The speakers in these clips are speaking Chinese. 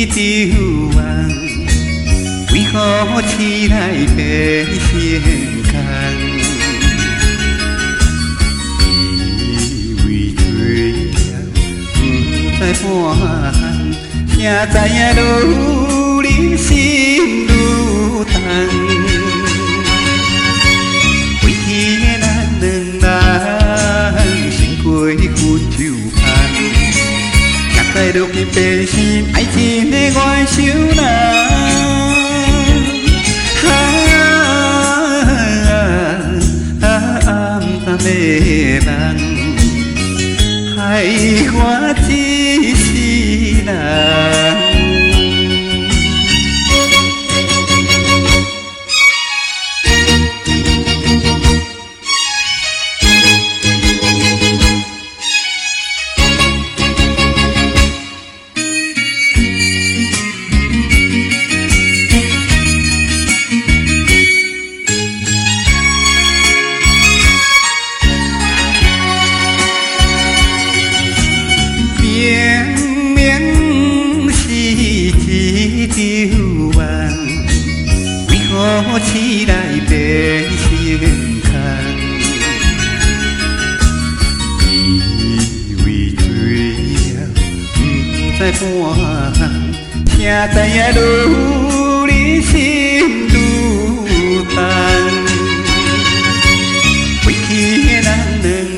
朝望，为何痴来变成空？以为做了不知半项，才知影愈忍心愈痛。过去的咱两人，心过分就香。现在如今变成爱情的原手人，暗淡的梦，害我一世人。朝望，为何痴来变成空？以为做了不知半项，才知影愈忍心愈痛。过去的咱两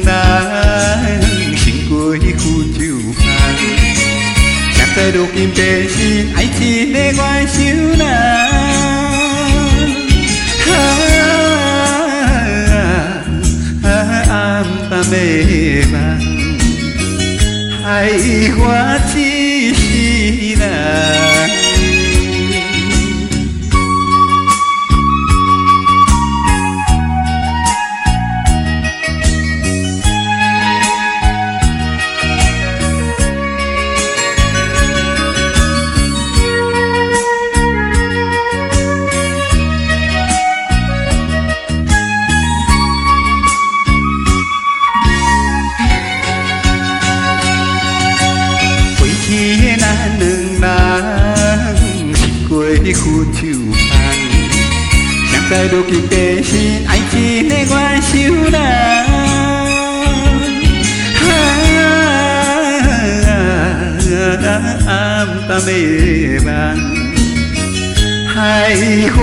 人，心过分就香。现在如今变成爱情的原手人，暗淡的梦，害我一世人。的分手香，现在如今变成爱情的原手人，暗淡的梦，害我